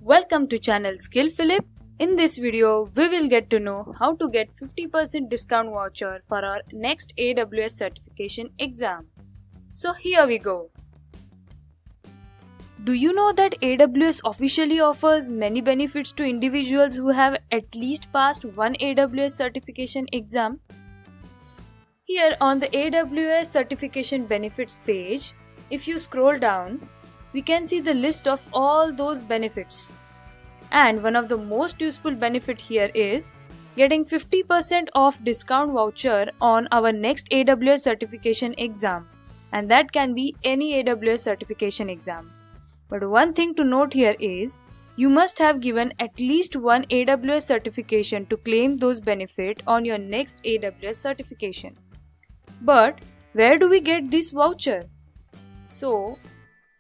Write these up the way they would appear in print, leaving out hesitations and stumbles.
Welcome to channel Skill Philip. In this video, we will get to know how to get 50% discount voucher for our next AWS certification exam. So here we go. Do you know that AWS officially offers many benefits to individuals who have at least passed one AWS certification exam? Here on the AWS certification benefits page, if you scroll down, we can see the list of all those benefits. And one of the most useful benefit here is getting 50% off discount voucher on our next AWS certification exam. And that can be any AWS certification exam. But one thing to note here is, you must have given at least one AWS certification to claim those benefits on your next AWS certification. But where do we get this voucher? So,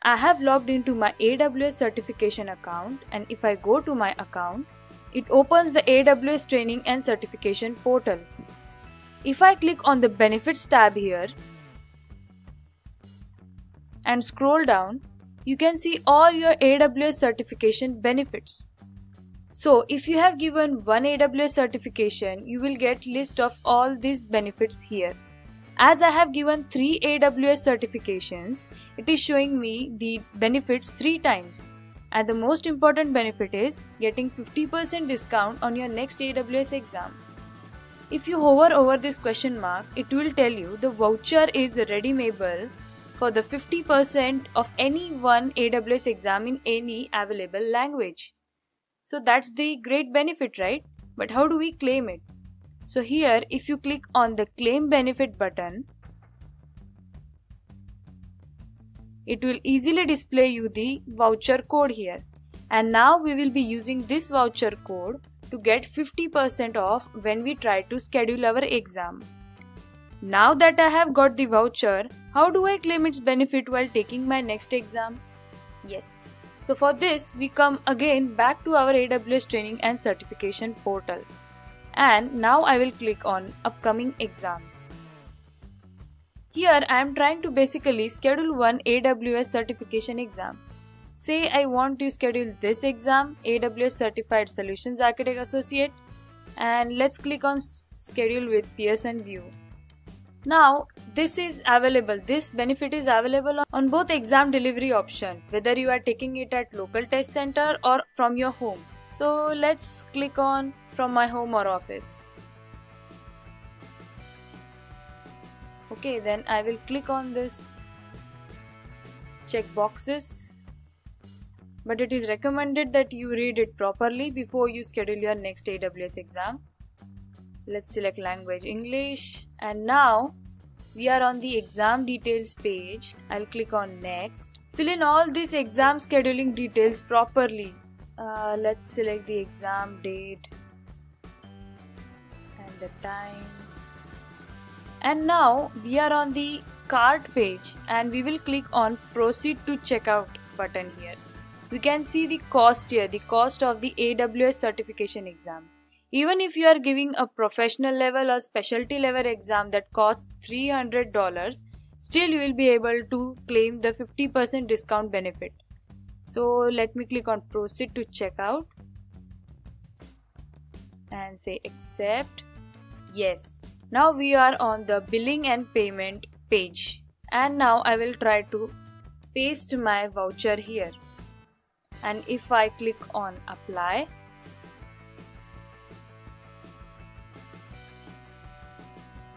I have logged into my AWS certification account, and if I go to my account, it opens the AWS training and certification portal. If I click on the benefits tab here and scroll down, you can see all your AWS certification benefits. So if you have given one AWS certification, you will get list of all these benefits here. As I have given 3 AWS certifications, it is showing me the benefits 3 times. And the most important benefit is getting 50% discount on your next AWS exam. If you hover over this question mark, it will tell you the voucher is redeemable for the 50% of any one AWS exam in any available language. So that's the great benefit, right? But how do we claim it? So here, if you click on the claim benefit button, it will easily display you the voucher code here. And now we will be using this voucher code to get 50% off when we try to schedule our exam. Now that I have got the voucher, how do I claim its benefit while taking my next exam? Yes. So for this, we come again back to our AWS training and certification portal. And now I will click on upcoming exams. Here I am trying to basically schedule one AWS certification exam. Say I want to schedule this exam, AWS Certified Solutions Architect Associate, and let's click on schedule with Pearson VUE. Now this benefit is available on both exam delivery option, whether you are taking it at local test center or from your home. So let's click on from my home or office. Okay, then I will click on this check boxes, but it is recommended that you read it properly before you schedule your next AWS exam. Let's select language English, and now we are on the exam details page. I'll click on next. Fill in all these exam scheduling details properly. Let's select the exam date and the time. And now we are on the cart page, and we will click on proceed to checkout button here. We can see the cost here, the cost of the AWS certification exam. Even if you are giving a professional level or specialty level exam that costs $300, still you will be able to claim the 50% discount benefit. So let me click on proceed to checkout and say accept. Yes. Now we are on the billing and payment page, and now I will try to paste my voucher here. And if I click on apply,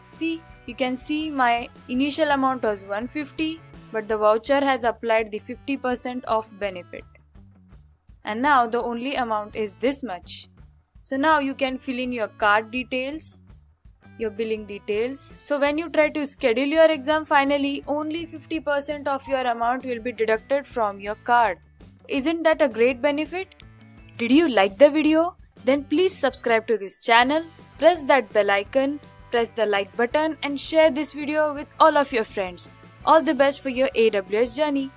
see, you can see my initial amount was $150, but the voucher has applied the 50% off benefit. And now the only amount is this much. So now you can fill in your card details, your billing details. So when you try to schedule your exam, finally only 50% of your amount will be deducted from your card. Isn't that a great benefit? Did you like the video? Then please subscribe to this channel, press that bell icon, press the like button, and share this video with all of your friends. All the best for your AWS journey.